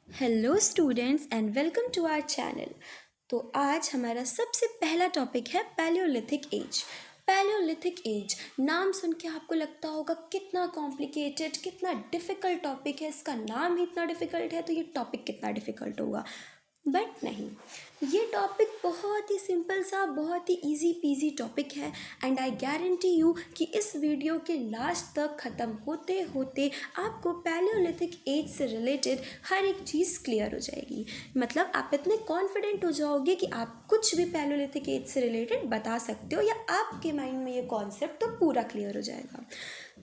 Hello students and welcome to our channel. तो आज हमारा सबसे पहला टॉपिक है पैलियोलिथिक एज। पैलियोलिथिक एज नाम सुन के आपको लगता होगा कितना कॉम्प्लिकेटेड, कितना डिफ़िकल्ट टॉपिक है। इसका नाम ही इतना डिफ़िकल्ट है तो ये टॉपिक कितना डिफ़िकल्ट होगा। बट नहीं, ये टॉपिक बहुत ही सिंपल सा, बहुत ही इजी पीजी टॉपिक है। एंड आई गारंटी यू कि इस वीडियो के लास्ट तक ख़त्म होते होते आपको पैलियोलिथिक एज से रिलेटेड हर एक चीज़ क्लियर हो जाएगी। मतलब आप इतने कॉन्फिडेंट हो जाओगे कि आप कुछ भी पैलियोलिथिक एज से रिलेटेड बता सकते हो, या आपके माइंड में ये कॉन्सेप्ट तो पूरा क्लियर हो जाएगा।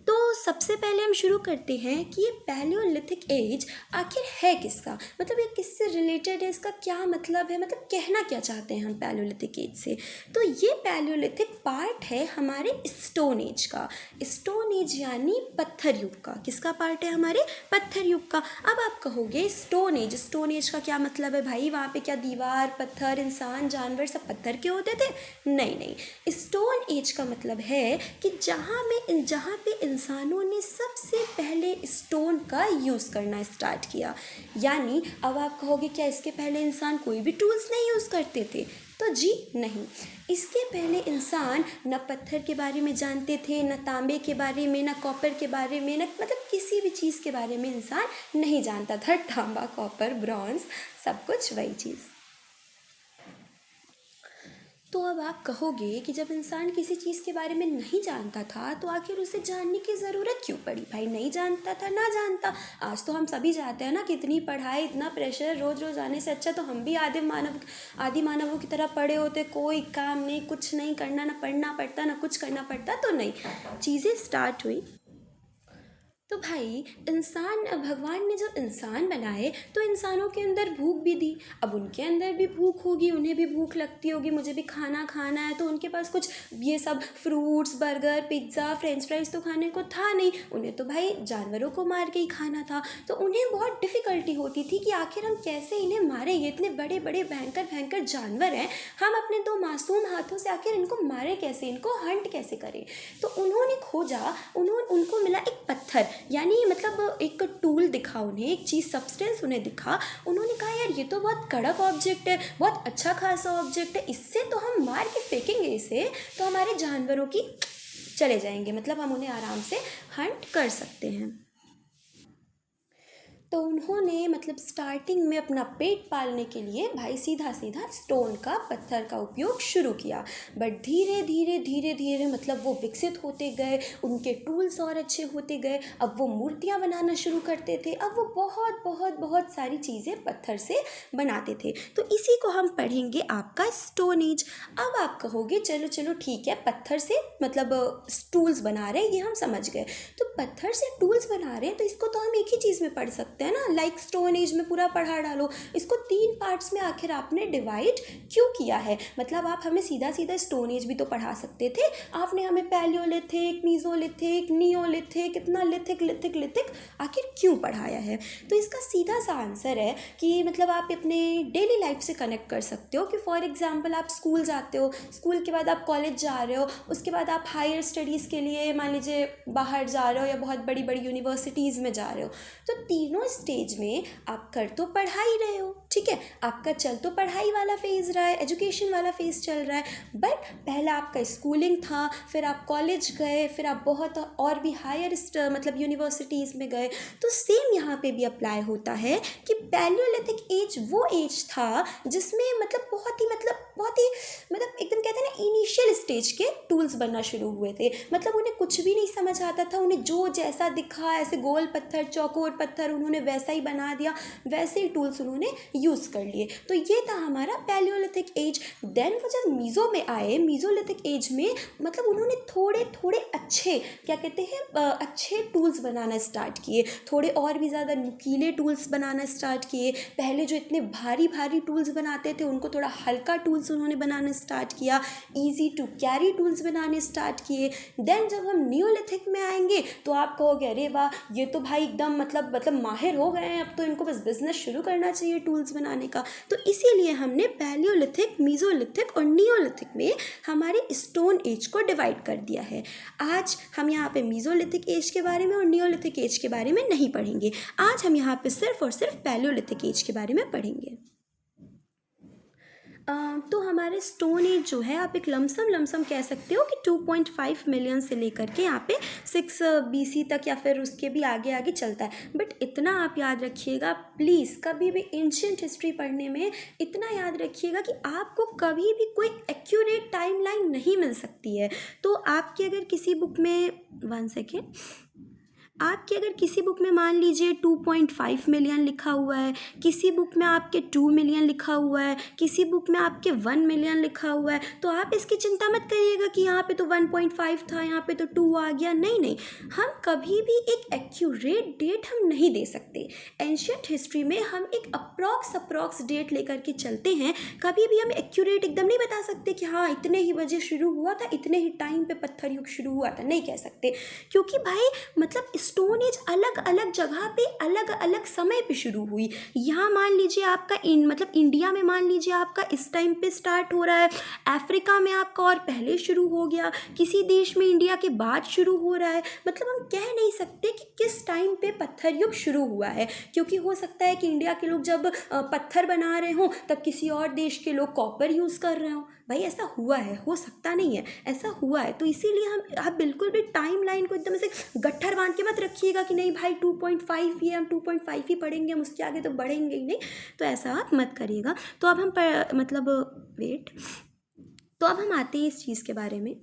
तो सबसे पहले हम शुरू करते हैं कि ये पैलियोलिथिक एज आखिर है किसका, मतलब ये किससे रिलेटेड है, इसका क्या मतलब है, मतलब कहना क्या चाहते हैं हम पैलियोलिथिक एज से। तो ये पैलियोलिथिक पार्ट है हमारे स्टोन एज का। स्टोन एज यानी पत्थर युग का। किसका पार्ट है? हमारे पत्थर युग का। अब आप कहोगे स्टोन एज का क्या मतलब है भाई? वहाँ पे क्या दीवार, पत्थर, इंसान, जानवर सब पत्थर के होते थे? नहीं नहीं, स्टोन एज का मतलब है कि जहाँ पे इंसानों ने सबसे पहले स्टोन का यूज़ करना स्टार्ट किया। यानी अब आप कहोगे क्या इसके पहले इंसान कोई भी टूल्स नहीं यूज़ करते थे? तो जी नहीं, इसके पहले इंसान न पत्थर के बारे में जानते थे, न तांबे के बारे में, न कॉपर के बारे में, न मतलब किसी भी चीज़ के बारे में इंसान नहीं जानता था। तांबा, कॉपर, ब्रॉन्ज सब कुछ वही चीज़। तो अब आप कहोगे कि जब इंसान किसी चीज़ के बारे में नहीं जानता था तो आखिर उसे जानने की ज़रूरत क्यों पड़ी? भाई नहीं जानता था ना जानता, आज तो हम सभी चाहते हैं ना कि इतनी पढ़ाई, इतना प्रेशर, रोज़ रोज़ आने से अच्छा तो हम भी आदि मानवों की तरह पढ़े होते। कोई काम नहीं, कुछ नहीं करना, ना पढ़ना पड़ता ना कुछ करना पड़ता। तो नहीं, चीज़ें स्टार्ट हुई। तो भाई भगवान ने जब इंसान बनाए तो इंसानों के अंदर भूख भी दी। अब उनके अंदर भी भूख होगी, उन्हें भी भूख लगती होगी, मुझे भी खाना खाना है। तो उनके पास कुछ ये सब fruits, burger, pizza, French fries तो खाने को था नहीं। उन्हें तो भाई जानवरों को मार के ही खाना था। तो उन्हें बहुत डिफ़िकल्टी होती थी कि आखिर हम कैसे इन्हें मारें, ये इतने बड़े बड़े भयंकर भयंकर जानवर हैं, हम अपने दो मासूम हाथों से आखिर इनको मारें कैसे, इनको हंट कैसे करें। तो उन्होंने खोजा, उनको मिला एक पत्थर, यानी मतलब एक टूल दिखा उन्हें, एक चीज़, सब्सटेंस उन्हें दिखा। उन्होंने कहा यार ये तो बहुत कड़क ऑब्जेक्ट है, बहुत अच्छा खासा ऑब्जेक्ट है, इससे तो हम मार के फेंकेंगे इसे तो हमारे जानवरों की चले जाएंगे, मतलब हम उन्हें आराम से हंट कर सकते हैं। तो उन्होंने मतलब स्टार्टिंग में अपना पेट पालने के लिए भाई सीधा सीधा स्टोन का, पत्थर का उपयोग शुरू किया। बट धीरे धीरे धीरे धीरे मतलब वो विकसित होते गए, उनके टूल्स और अच्छे होते गए। अब वो मूर्तियाँ बनाना शुरू करते थे, अब वो बहुत बहुत बहुत सारी चीज़ें पत्थर से बनाते थे। तो इसी को हम पढ़ेंगे आपका स्टोन एज। अब आप कहोगे चलो चलो ठीक है, पत्थर से मतलब टूल्स बना रहे हैं ये हम समझ गए। तो पत्थर से टूल्स बना रहे हैं तो इसको तो हम एक ही चीज़ में पढ़ सकते हैं ना, लाइक स्टोन एज में पूरा पढ़ा डालो। इसको 3 पार्ट्स में आखिर आपने डिवाइड क्यों किया है? मतलब आप हमें सीधा सीधा स्टोन एज भी तो पढ़ा सकते थे, आपने हमें पैलियोलिथिक, मीजोलिथिक, नियोलिथिक, इतना लिथिक लिथिक लिथिक आखिर क्यों पढ़ाया है? तो इसका सीधा सा आंसर है कि मतलब आप अपने डेली लाइफ से कनेक्ट कर सकते हो कि फॉर एग्जाम्पल आप स्कूल जाते हो, स्कूल के बाद आप कॉलेज जा रहे हो, उसके बाद आप हायर स्टडीज़ के लिए मान लीजिए बाहर जा रहे हो या बहुत बड़ी बड़ी यूनिवर्सिटीज़ में जा रहे हो। तो तीनों स्टेज में आप कर तो पढ़ा ही रहे हो, ठीक है, आपका चल तो पढ़ाई वाला फेज़ रहा है, एजुकेशन वाला फेज़ चल रहा है। बट पहला आपका स्कूलिंग था, फिर आप कॉलेज गए, फिर आप बहुत और भी हायर मतलब यूनिवर्सिटीज़ में गए। तो सेम यहाँ पे भी अप्लाई होता है कि पैलियोलिथिक एज वो एज था जिसमें मतलब बहुत ही मतलब एकदम कहते हैं ना इनिशियल स्टेज के टूल्स बनना शुरू हुए थे। मतलब उन्हें कुछ भी नहीं समझ आता था, उन्हें जो जैसा दिखा ऐसे गोल पत्थर, चौकोर पत्थर उन्होंने वैसा ही बना दिया, वैसे ही टूल्स उन्होंने यूज़ कर लिए। तो ये था हमारा पैलियोलिथिक एज। देन वो जब मीज़ो में आए, मीज़ोलिथिक एज में मतलब उन्होंने थोड़े थोड़े अच्छे क्या कहते हैं अच्छे टूल्स बनाना स्टार्ट किए, थोड़े और भी ज़्यादा नुकीले टूल्स बनाना स्टार्ट किए। पहले जो इतने भारी भारी टूल्स बनाते थे उनको थोड़ा हल्का टूल्स उन्होंने बनाना स्टार्ट किया, ईजी टू कैरी टूल्स बनाने स्टार्ट किए। देन जब हम नियोलिथिक में आएंगे तो आप कहोगे अरे वाह ये तो भाई एकदम मतलब माहिर हो गए हैं, अब तो इनको बस बिजनेस शुरू करना चाहिए टूल्स बनाने का। तो इसीलिए हमने पैलियोलिथिक, मीजोलिथिक और नियोलिथिक में हमारे स्टोन एज को डिवाइड कर दिया है। आज हम यहाँ पे मीजोलिथिक एज के बारे में और नियोलिथिक एज के बारे में नहीं पढ़ेंगे। आज हम यहाँ पे सिर्फ और सिर्फ पैलियोलिथिक एज के बारे में पढ़ेंगे। तो हमारे स्टोन एज जो है, आप एक लमसम कह सकते हो कि 2.5 मिलियन से लेकर के यहाँ पे 6 BC तक या फिर उसके भी आगे आगे चलता है। बट इतना आप याद रखिएगा प्लीज़, कभी भी एंशियंट हिस्ट्री पढ़ने में इतना याद रखिएगा कि आपको कभी भी कोई एक्यूरेट टाइमलाइन नहीं मिल सकती है। तो आपकी अगर किसी बुक में 1 सेकेंड, आपके अगर किसी बुक में मान लीजिए 2.5 मिलियन लिखा हुआ है, किसी बुक में आपके 2 मिलियन लिखा हुआ है, किसी बुक में आपके 1 मिलियन लिखा हुआ है, तो आप इसकी चिंता मत करिएगा कि यहाँ पे तो 1.5 था, यहाँ पे तो 2 आ गया। नहीं नहीं, हम कभी भी एक एक्यूरेट डेट हम नहीं दे सकते। एंशियंट हिस्ट्री में हम एक अप्रॉक्स डेट लेकर के चलते हैं। कभी भी हम एक्यूरेट एकदम नहीं बता सकते कि हाँ इतने ही बजे शुरू हुआ था, इतने ही टाइम पे पत्थर युग शुरू हुआ था, नहीं कह सकते। क्योंकि भाई मतलब स्टोन एज अलग अलग जगह पे अलग अलग समय पे शुरू हुई। यहाँ मान लीजिए आपका मतलब इंडिया में मान लीजिए आपका इस टाइम पे स्टार्ट हो रहा है, अफ्रीका में आपका और पहले शुरू हो गया, किसी देश में इंडिया के बाद शुरू हो रहा है। मतलब हम कह नहीं सकते कि किस टाइम पे पत्थर युग शुरू हुआ है, क्योंकि हो सकता है कि इंडिया के लोग जब पत्थर बना रहे हों तब किसी और देश के लोग कॉपर यूज़ कर रहे हों। भाई ऐसा हुआ है, हो सकता नहीं है, ऐसा हुआ है। तो इसीलिए आप बिल्कुल भी टाइम लाइन को एकदम से गट्ठर बांध के मत रखिएगा कि नहीं भाई 2.5 ही है, हम 2.5 ही पढ़ेंगे, हम उसके आगे तो बढ़ेंगे ही नहीं। तो ऐसा आप मत करिएगा। तो अब हम तो अब हम आते हैं इस चीज़ के बारे में।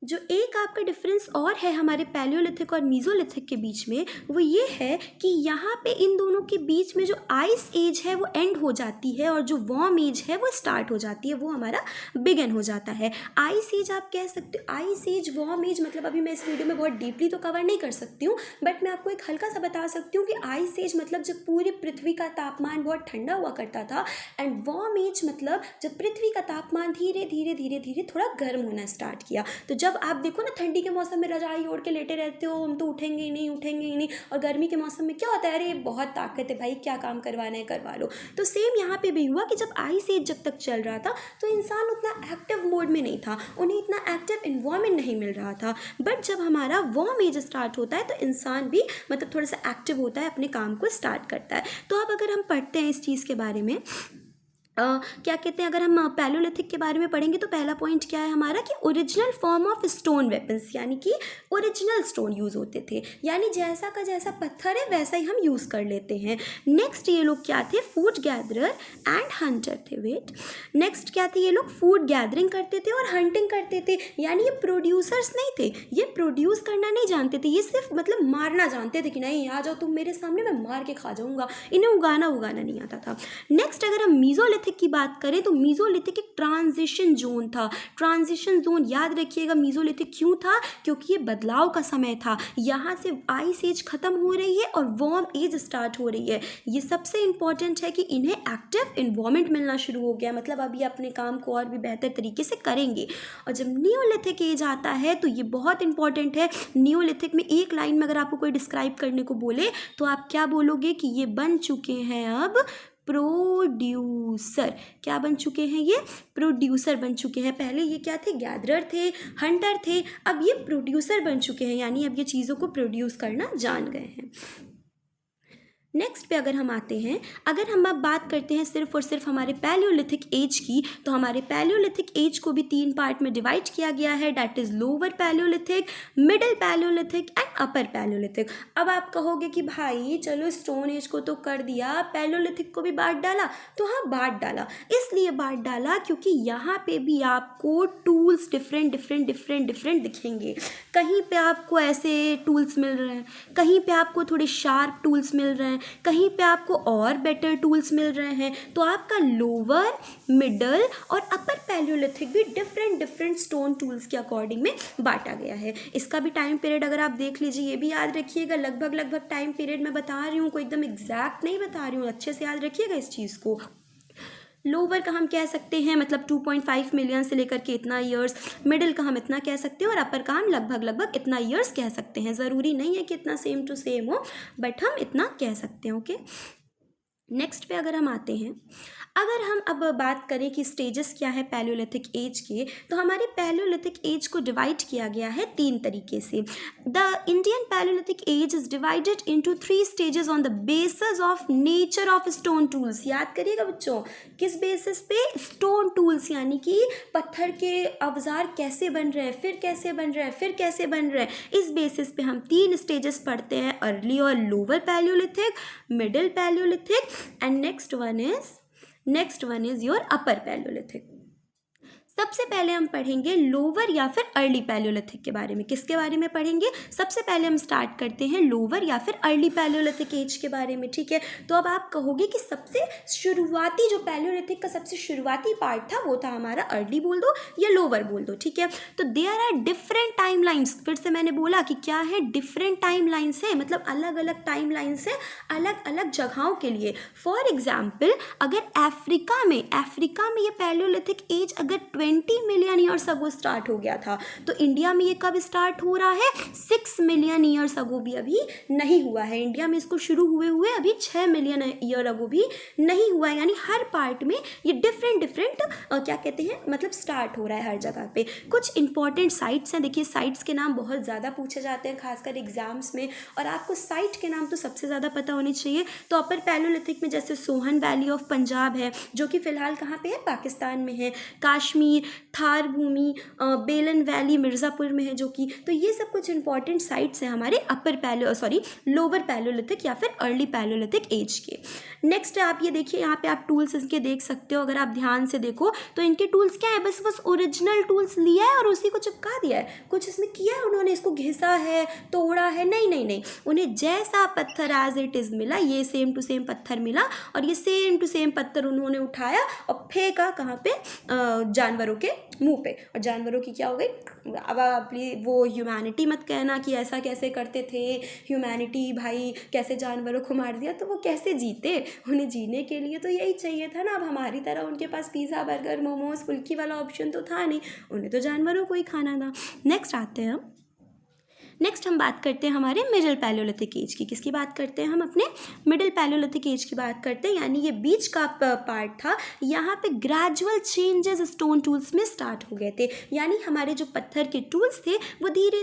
जो एक आपका डिफरेंस और है हमारे पैलियोलिथिक और मीजोलिथिक के बीच में, वो ये है कि यहाँ पे इन दोनों के बीच में जो आइस एज है वो एंड हो जाती है और जो वार्म एज है वो स्टार्ट हो जाती है, वो हमारा बिगिन हो जाता है। आइस एज आप कह सकते हो, आइस एज, वार्म एज, मतलब अभी मैं इस वीडियो में बहुत डीपली तो कवर नहीं कर सकती हूँ, बट मैं आपको एक हल्का सा बता सकती हूँ कि आइस एज मतलब जब पूरी पृथ्वी का तापमान बहुत ठंडा हुआ करता था, एंड वार्म एज मतलब जब पृथ्वी का तापमान धीरे धीरे धीरे धीरे थोड़ा गर्म होना स्टार्ट किया। तो जब आप देखो ना ठंडी के मौसम में रजाई ओढ़ के लेटे रहते हो, हम तो उठेंगे ही नहीं, और गर्मी के मौसम में क्या होता है, अरे बहुत ताकत है भाई, क्या काम करवाना है करवा लो। तो सेम यहाँ पे भी हुआ कि जब आइस एज जब तक चल रहा था तो इंसान उतना एक्टिव मोड में नहीं था, उन्हें इतना एक्टिव इन्वायरमेंट नहीं मिल रहा था। बट जब हमारा वार्म एज स्टार्ट होता है तो इंसान भी मतलब थोड़ा सा एक्टिव होता है, अपने काम को स्टार्ट करता है। तो अब अगर हम पढ़ते हैं इस चीज़ के बारे में, क्या कहते हैं, अगर हम पैलियोलिथिक के बारे में पढ़ेंगे तो पहला पॉइंट क्या है हमारा कि original form of stone weapons, यानी कि ओरिजिनल स्टोन यूज़ होते थे, यानी जैसा का जैसा पत्थर है वैसा ही हम यूज़ कर लेते हैं। नेक्स्ट ये लोग क्या थे, फूड गैदरर एंड हंटर थे। वेट, नेक्स्ट क्या थे, ये लोग फूड गैदरिंग करते थे और हंटिंग करते थे, यानी ये प्रोड्यूसर्स नहीं थे, ये प्रोड्यूस करना नहीं जानते थे, ये सिर्फ मतलब मारना जानते थे कि नहीं आ जाओ तुम मेरे सामने, मैं मार के खा जाऊँगा, इन्हें उगाना नहीं आता था। नेक्स्ट अगर हम मीजोलिथिक की बात करें तो मीजोलिथिक एक ट्रांजिशन जोन था। ट्रांजिशन जोन याद रखिएगा, मीजोलिथिक क्यों था, क्योंकि ये बदलाव का समय था, यहाँ से आइस एज खत्म हो रही है और वार्म एज स्टार्ट हो रही है। ये सबसे इंपॉर्टेंट है कि इन्हें एक्टिव इन्वायरमेंट मिलना शुरू हो गया, मतलब अभी अपने काम को और भी बेहतर तरीके से करेंगे। और जब नियोलिथिक एज आता है तो ये बहुत इंपॉर्टेंट है। नियोलिथिक में एक लाइन में अगर आपको कोई डिस्क्राइब करने को बोले तो आप क्या बोलोगे कि ये बन चुके हैं अब प्रोड्यूसर। क्या बन चुके हैं, ये प्रोड्यूसर बन चुके हैं। पहले ये क्या थे, गैदरर थे, हंटर थे, अब ये प्रोड्यूसर बन चुके हैं, यानी अब ये चीज़ों को प्रोड्यूस करना जान गए हैं। नेक्स्ट पे अगर हम आते हैं, अगर हम अब बात करते हैं सिर्फ और सिर्फ हमारे पैलियोलिथिक एज की, तो हमारे पैलियोलिथिक एज को भी 3 पार्ट में डिवाइड किया गया है, that is lower Palaeolithic, middle Palaeolithic and upper Palaeolithic. अब आप कहोगे कि भाई चलो स्टोन एज को तो कर दिया, पैलियोलिथिक को भी बांट डाला, तो हाँ बांट डाला, इसलिए बांट डाला क्योंकि यहाँ पे भी आपको टूल्स डिफरेंट दिखेंगे। कहीं पे आपको ऐसे टूल्स मिल रहे हैं, कहीं पे आपको थोड़े शार्प टूल्स मिल रहे हैं, कहीं पे आपको और बेटर टूल्स मिल रहे हैं। तो आपका लोअर, मिडल और अपर पैलियोलिथिक भी डिफरेंट स्टोन टूल्स के अकॉर्डिंग में बांटा गया है। इसका भी टाइम पीरियड अगर आप देख लीजिए, ये भी याद रखिएगा, लगभग टाइम पीरियड मैं बता रही हूँ, कोई एकदम एग्जैक्ट नहीं बता रही हूँ, अच्छे से याद रखिएगा इस चीज़ को। लोअर का हम कह सकते हैं मतलब 2.5 मिलियन से लेकर के इतना ईयर्स, मिडिल का हम इतना कह सकते हैं और अपर का हम लगभग इतना ईयर्स कह सकते हैं। ज़रूरी नहीं है कि इतना सेम टू सेम हो, बट हम इतना कह सकते हैं। ओके, नेक्स्ट पे अगर हम आते हैं, अगर हम अब बात करें कि स्टेजेस क्या है पैलियोलिथिक एज के, तो हमारे पैलियोलिथिक एज को डिवाइड किया गया है 3 तरीके से। The Indian palaeolithic age is divided into 3 stages on the basis of nature of stone tools. याद करिएगा बच्चों, किस बेसिस पे? स्टोन टूल्स, यानी कि पत्थर के औजार कैसे बन रहे हैं, फिर कैसे बन रहे हैं, फिर कैसे बन रहे हैं, इस बेसिस पे हम 3 स्टेजेस पढ़ते हैं, अर्ली और lower Palaeolithic, middle Palaeolithic and next one is your upper Palaeolithic. सबसे पहले हम पढ़ेंगे लोअर या फिर अर्ली पैलियोलिथिक के बारे में। किसके बारे में पढ़ेंगे? सबसे पहले हम स्टार्ट करते हैं लोअर या फिर अर्ली पैलियोलिथिक एज के बारे में, ठीक है। तो अब आप कहोगे कि सबसे शुरुआती जो पैलियोलिथिक का सबसे शुरुआती पार्ट था वो था हमारा अर्ली बोल दो या लोअर बोल दो, ठीक है। तो there are different timelines, फिर से मैंने बोला कि क्या है, डिफरेंट टाइम लाइन्स है, मतलब अलग अलग टाइम लाइन्स है अलग अलग जगहों के लिए। फॉर एग्जाम्पल, अगर अफ्रीका में ये पैलियोलिथिक एज अगर 20 मिलियन ईयर्स अगो स्टार्ट हो गया था, तो इंडिया में ये कब स्टार्ट हो रहा है? 6 मिलियन ईयर्स अगो भी अभी नहीं हुआ है। इंडिया में इसको शुरू हुए अभी 6 मिलियन ईयर अगो भी नहीं हुआ है। यानी हर पार्ट में ये डिफरेंट क्या कहते हैं, मतलब स्टार्ट हो रहा है हर जगह पे। कुछ इंपॉर्टेंट साइट्स हैं, देखिए साइट्स के नाम बहुत ज़्यादा पूछे जाते हैं खासकर एग्जाम्स में, और आपको साइट के नाम तो सबसे ज़्यादा पता होने चाहिए। तो अपर पैलियोलिथिक में जैसे सोहन वैली ऑफ पंजाब है, जो कि फिलहाल कहाँ पे है? पाकिस्तान में है। काश्मीर, थार भूमि, बेलन वैली मिर्ज़ापुर में है जो कि, तो ये सब कुछ इंपॉर्टेंट साइट्स हैं हमारे लोअर पैलियोलिथिक या फिर अर्ली पैलियोलिथिक एज के। नेक्स्ट आप ये देखिए, यहाँ पे आप टूल्स इसके देख सकते हो, अगर आप ध्यान से देखो तो इनके टूल्स क्या है, बस ओरिजिनल टूल्स लिया है और उसी को चिपका दिया है, कुछ इसमें किया है उन्होंने, इसको घिसा है, तोड़ा है, नहीं, उन्हें जैसा पत्थर एज इट इज़ मिला, ये सेम टू सेम पत्थर मिला और ये सेम टू सेम पत्थर उन्होंने उठाया और फेंका कहाँ पे? जानवरों के मुंह पे। और जानवरों की क्या हो गई? अब अपनी वो ह्यूमैनिटी मत कहना कि ऐसा कैसे करते थे, ह्यूमैनिटी भाई कैसे जानवरों को मार दिया, तो वो कैसे जीते? उन्हें जीने के लिए तो यही चाहिए था ना। अब हमारी तरह उनके पास पिज़्ज़ा, बर्गर, मोमोज, फुल्की वाला ऑप्शन तो था नहीं, उन्हें तो जानवरों को ही खाना था। नेक्स्ट आते हैं हम, नेक्स्ट हम बात करते हैं हमारे मिडिल पैलियोलिथिक एज की। किसकी बात करते हैं हम? अपने मिडिल पैलियोलिथिक एज की बात करते हैं, यानी ये बीच का पार्ट था। यहाँ पे ग्रेजुअल चेंजेस स्टोन टूल्स में स्टार्ट हो गए थे, यानी हमारे जो पत्थर के टूल्स थे वो धीरे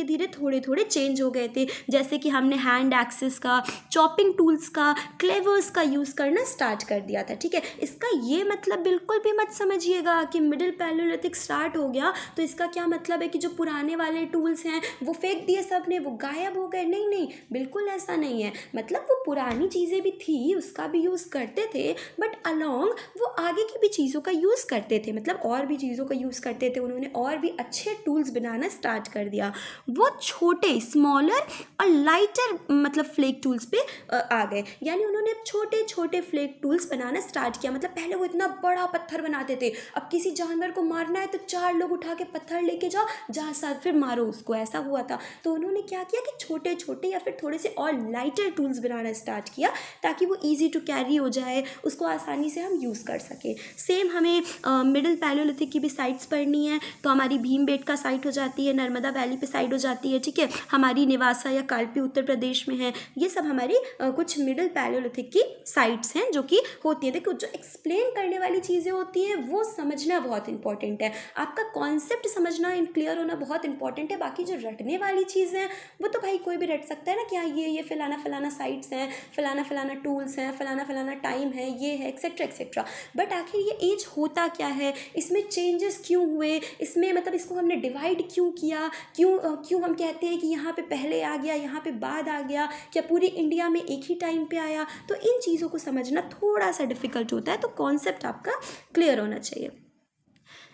धीरे थोड़े चेंज हो गए थे। जैसे कि हमने हैंड एक्सेस का, चॉपिंग टूल्स का, क्लेवर्स का यूज़ करना स्टार्ट कर दिया था, ठीक है। इसका ये मतलब बिल्कुल भी मत समझिएगा कि मिडिल पैलियोलिथिक स्टार्ट हो गया तो इसका क्या मतलब है कि जो पुराने वाले टूल्स हैं वो फेंक दिए सब ने, वो गायब हो गए। नहीं, बिल्कुल ऐसा नहीं है। मतलब वो पुरानी चीज़ें भी थी, उसका भी यूज़ करते थे, बट अलॉन्ग वो आगे की भी चीज़ों का यूज़ करते थे, मतलब और भी चीज़ों का यूज़ करते थे। उन्होंने और भी अच्छे टूल्स बनाना स्टार्ट कर दिया। वो छोटे, स्मॉलर और लाइटर मतलब फ्लेक टूल्स पे आ गए, यानी उन्होंने छोटे फ्लेक टूल्स बनाना स्टार्ट किया। मतलब पहले वो इतना बड़ा पत्थर बनाते थे, अब किसी जानवर को मारना है तो 4 लोग उठा के पत्थर लेके जाओ, जा सर फिर मारो उसको, ऐसा हुआ था। तो उन्होंने क्या किया कि छोटे या फिर थोड़े से और लाइटर टूल्स बनाना स्टार्ट किया, ताकि वो ईजी टू कैरी हो जाए, उसको आसानी से हम यूज़ कर सकें। सेम हमें मिडिल पैलियोलिथिक की भी साइट्स पढ़नी है, तो हमारी भीमबेटका साइट हो जाती है, नर्मदा वैली पे साइट हो जाती है, ठीक है। हमारी निवासा या कालपी उत्तर प्रदेश में है। ये सब हमारी कुछ मिडिल पैलियोलिथिक की साइट्स हैं जो कि होती हैं। देखो, जो एक्सप्लेन करने वाली चीज़ें होती हैं वो समझना बहुत इंपॉर्टेंट है, आपका कॉन्सेप्ट समझना क्लियर होना बहुत इंपॉर्टेंट है। बाकी जो रटने वाली चीज़ें हैं वो तो भाई कोई भी रट सकता है ना, क्या ये फलाना साइट्स हैं, फलाना टूल्स हैं, फलाना टाइम है, ये है, एक्सेट्रा। बट आखिर ये एज होता क्या है, इसमें चेंजेस क्यों हुए, इसमें मतलब इसको हमने डिवाइड क्यों किया, क्यों हम कहते हैं कि यहाँ पे पहले आ गया, यहाँ पे बाद आ गया, क्या पूरी इंडिया में एक ही टाइम पे आया? तो इन चीज़ों को समझना थोड़ा सा डिफिकल्ट होता है, तो कॉन्सेप्ट आपका क्लियर होना चाहिए।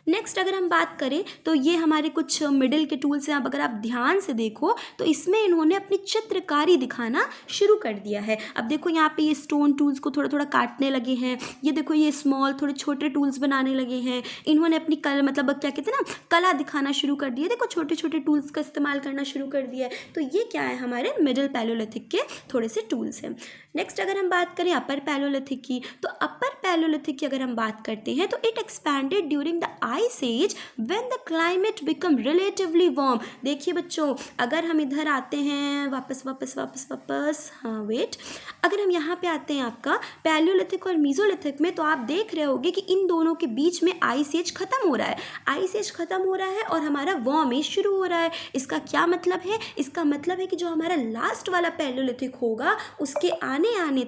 नेक्स्ट अगर हम बात करें तो ये हमारे कुछ मिडिल के टूल्स हैं। अब अगर आप ध्यान से देखो तो इसमें इन्होंने अपनी चित्रकारी दिखाना शुरू कर दिया है। अब देखो यहाँ पे ये स्टोन टूल्स को थोड़ा थोड़ा काटने लगे हैं। ये देखो ये स्मॉल थोड़े छोटे टूल्स बनाने लगे हैं। इन्होंने अपनी कल मतलब क्या कहते हैं ना, कला दिखाना शुरू कर दिया। देखो छोटे छोटे टूल्स का इस्तेमाल करना शुरू कर दिया है। तो ये क्या है, हमारे मिडिल पैलियोलिथिक के थोड़े से टूल्स हैं। नेक्स्ट अगर हम बात करें अपर पैलियोलिथिक की, तो अपर पैलियोलिथिक की अगर हम बात करते हैं तो it expanded during the ice age when the climate become relatively warm. देखिए बच्चों, अगर हम इधर आते हैं वापस हाँ वेट, अगर हम यहाँ पे आते हैं आपका पैलियोलिथिक और मीजोलिथिक में, तो आप देख रहे होगे कि इन दोनों के बीच में आइस एज खत्म हो रहा है। आइस एज खत्म हो रहा है और हमारा वार्म एज शुरू हो रहा है। इसका क्या मतलब है? इसका मतलब है कि जो हमारा लास्ट वाला पैलियोलिथिक होगा उसके आने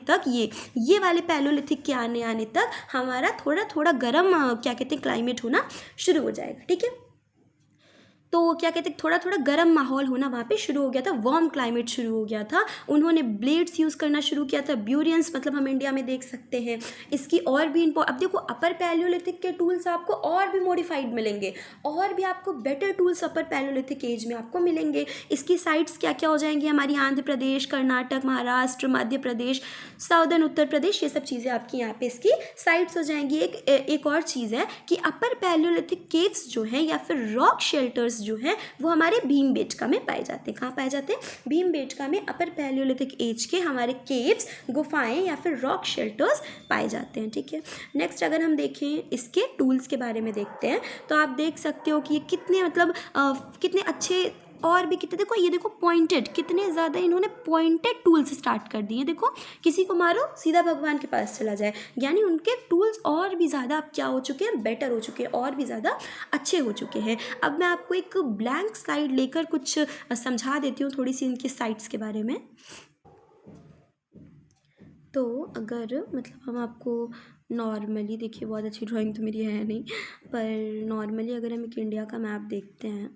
तक ये वाले पैलियोलिथिक के आने तक हमारा थोड़ा थोड़ा गर्म क्या कहते हैं क्लाइमेट होना शुरू हो जाएगा। ठीक है, तो क्या कहते हैं थोड़ा थोड़ा गर्म माहौल होना वहाँ पे शुरू हो गया था, वार्म क्लाइमेट शुरू हो गया था। उन्होंने ब्लेड्स यूज़ करना शुरू किया था, ब्यूरियंस मतलब हम इंडिया में देख सकते हैं। इसकी और भी अब देखो अपर पैलियोलिथिक के टूल्स आपको और भी मॉडिफाइड मिलेंगे, और भी आपको better tools upper palaeolithic age में आपको मिलेंगे। इसकी साइट्स क्या क्या हो जाएंगी हमारी, आंध्र प्रदेश, कर्नाटक, महाराष्ट्र, मध्य प्रदेश, साउदर्न उत्तर प्रदेश, ये सब चीज़ें आपकी यहाँ पे इसकी साइट्स हो जाएंगी। एक और चीज़ है कि अपर पैलियोलिथिक केव्स जो हैं या फिर रॉक शेल्टर्स जो हैं वो हमारे भीमबेटका में पाए जाते हैं। कहाँ पाए जाते हैं? भीमबेटका में अपर पैलियोलिथिक एज के हमारे केव्स, गुफाएं या फिर रॉक शेल्टर्स पाए जाते हैं। ठीक है, नेक्स्ट अगर हम देखें इसके टूल्स के बारे में देखते हैं तो आप देख सकते हो कि ये कितने मतलब कितने अच्छे और भी कितने, देखो ये देखो पॉइंटेड, कितने ज़्यादा इन्होंने पॉइंटेड टूल्स स्टार्ट कर दिए। देखो किसी को मारो सीधा भगवान के पास चला जाए, यानी उनके टूल्स और भी ज़्यादा अब क्या हो चुके हैं, बेटर हो चुके हैं, और भी ज़्यादा अच्छे हो चुके हैं। अब मैं आपको एक ब्लैंक स्लाइड लेकर कुछ समझा देती हूँ थोड़ी सी इनकी साइट्स के बारे में। तो अगर मतलब हम आपको नॉर्मली, देखिए बहुत अच्छी ड्राइंग तो मेरी है नहीं, पर नॉर्मली अगर हम एक इंडिया का मैप देखते हैं,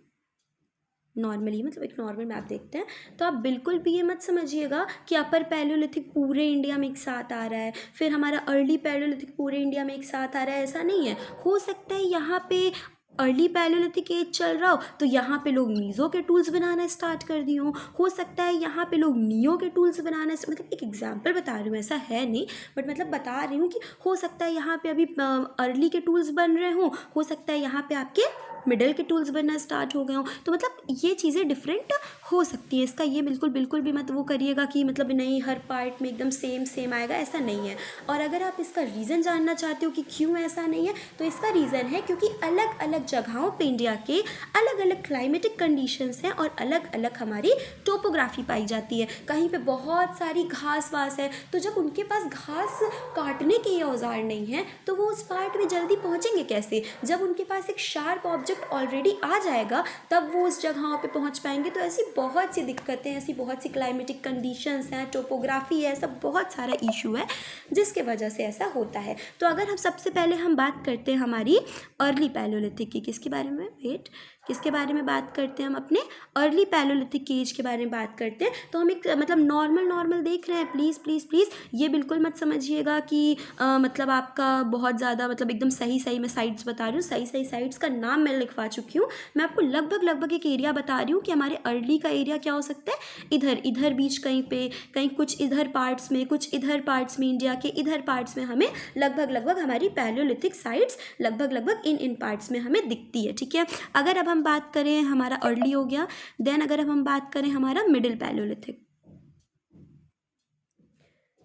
नॉर्मली मतलब एक नॉर्मल मैप देखते हैं, तो आप बिल्कुल भी ये मत समझिएगा कि अपर पैलियोलिथिक पूरे इंडिया में एक साथ आ रहा है, फिर हमारा अर्ली पैलियोलिथिक पूरे इंडिया में एक साथ आ रहा है, ऐसा नहीं है। हो सकता है यहाँ पे अर्ली पैलियोलिथिक एज चल रहा हो तो यहाँ पे लोग मीज़ो के टूल्स बनाना स्टार्ट कर दिए हो सकता है यहाँ पे लोग नियो के टूल्स बनाना, मतलब एक एग्जांपल बता रही हूँ, ऐसा है नहीं बट मतलब बता रही हूँ कि हो सकता है यहाँ पे अभी अर्ली के टूल्स बन रहे हों, हो सकता है यहाँ पे आपके मिडल के टूल्स बनना स्टार्ट हो गए हों। तो मतलब ये चीज़ें डिफरेंट हो सकती है। इसका ये बिल्कुल भी मत वो करिएगा कि मतलब नहीं हर पार्ट में एकदम सेम आएगा, ऐसा नहीं है। और अगर आप इसका रीज़न जानना चाहते हो कि क्यों ऐसा नहीं है, तो इसका रीज़न है क्योंकि अलग अलग जगहों पे इंडिया के अलग अलग क्लाइमेटिक कंडीशंस हैं और अलग अलग हमारी टोपोग्राफी पाई जाती है। कहीं पे बहुत सारी घास वास है, तो जब उनके पास घास काटने के ये औजार नहीं है तो वो उस पार्ट में जल्दी पहुँचेंगे कैसे? जब उनके पास एक शार्प ऑब्जेक्ट ऑलरेडी आ जाएगा तब वो उस जगहों पे पहुंच पाएंगे। तो ऐसी बहुत सी दिक्कतें, ऐसी बहुत सी क्लाइमेटिक कंडीशंस हैं, टोपोग्राफी है, सब बहुत सारा इशू है जिसके वजह से ऐसा होता है। तो अगर हम सबसे पहले हम बात करते हैं हमारी अर्ली पैलियोलिथिक की, किसके बारे में, किसके बारे में बात करते हैं हम, अपने अर्ली पैलियोलिथिक एज के बारे में बात करते हैं। तो हम एक मतलब नॉर्मल देख रहे हैं, प्लीज़ ये बिल्कुल मत समझिएगा कि मतलब आपका बहुत ज़्यादा मतलब एकदम सही मैं साइट्स बता रही हूँ, सही साइट्स का नाम मैं लिखवा चुकी हूँ। मैं आपको लगभग एक एरिया बता रही हूँ कि हमारे अर्ली का एरिया क्या हो सकता है, इधर बीच कहीं पे, कहीं कुछ इधर पार्ट्स में, कुछ इधर पार्ट्स में, इंडिया के इधर पार्ट्स में हमें लगभग हमारी पैलियोलिथिक साइट्स लगभग इन पार्ट्स में हमें दिखती है। ठीक है, अगर अब हम बात करें हमारा अर्ली हो गया, देन अगर अब हम बात करें हमारा मिडिल पैलियोलिथिक,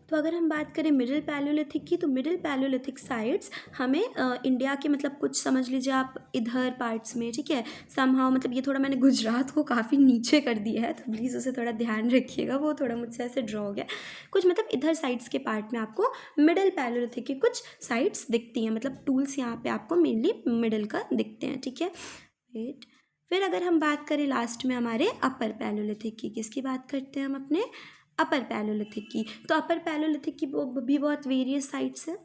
तो अगर हम बात करें मिडिल पैलियोलिथिक की, तो मिडिल पैलियोलिथिक साइट्स हमें इंडिया के मतलब कुछ समझ लीजिए आप इधर पार्ट्स में, ठीक है, समहाउ मतलब ये थोड़ा मैंने गुजरात को काफ़ी नीचे कर दिया है तो प्लीज़ उसे थोड़ा ध्यान रखिएगा, वो थोड़ा मुझसे ऐसे ड्रॉ हो गया कुछ, मतलब इधर साइड्स के पार्ट में आपको मिडिल पैलियोलिथिक की कुछ साइट्स दिखती हैं, मतलब टूल्स यहाँ पे आपको मेनली मिडिल का दिखते हैं। ठीक है, वेट, फिर अगर हम बात करें लास्ट में हमारे अपर पैलियोलिथिक की, किसकी बात करते हैं हम, अपने अपर पैलियोलिथिक की। तो अपर पैलियोलिथिक की भी बहुत वेरियस साइट्स हैं।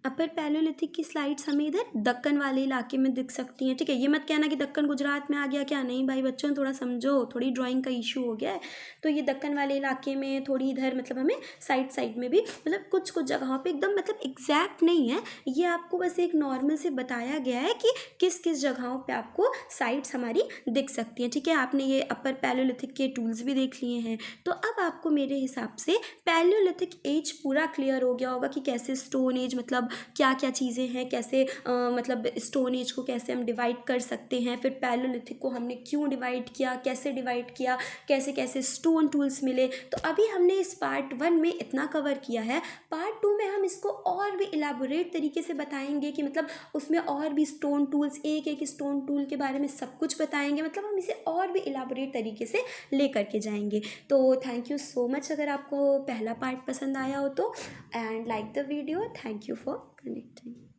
अपर पैलियोलिथिक की स्लाइड्स हमें इधर दक्कन वाले इलाके में दिख सकती हैं। ठीक है, ये मत कहना कि दक्कन गुजरात में आ गया क्या, नहीं भाई बच्चों थोड़ा समझो, थोड़ी ड्राइंग का इशू हो गया है। तो ये दक्कन वाले इलाके में थोड़ी इधर मतलब हमें साइड साइड में भी मतलब कुछ कुछ जगहों पे एकदम मतलब एग्जैक्ट नहीं है, ये आपको बस एक नॉर्मल से बताया गया है कि किस किस जगहों पे आपको साइट्स हमारी दिख सकती हैं। ठीक है, आपने ये अपर पैलियोलिथिक के टूल्स भी देख लिए हैं। तो अब आपको मेरे हिसाब से पैलियोलिथिक एज पूरा क्लियर हो गया होगा कि कैसे स्टोन एज मतलब क्या क्या चीज़ें हैं, कैसे मतलब स्टोन एज को कैसे हम डिवाइड कर सकते हैं, फिर पैलियोलिथिक को हमने क्यों डिवाइड किया, कैसे डिवाइड किया, कैसे कैसे स्टोन टूल्स मिले। तो अभी हमने इस पार्ट 1 में इतना कवर किया है। पार्ट 2 में हम इसको और भी इलाबोरेट तरीके से बताएंगे कि मतलब उसमें और भी स्टोन टूल्स, एक एक स्टोन टूल के बारे में सब कुछ बताएंगे, मतलब हम इसे और भी इलाबोरेट तरीके से ले करके जाएंगे। तो थैंक यू सो मच अगर आपको पहला पार्ट पसंद आया हो तो, and like the video, thank you for connecting.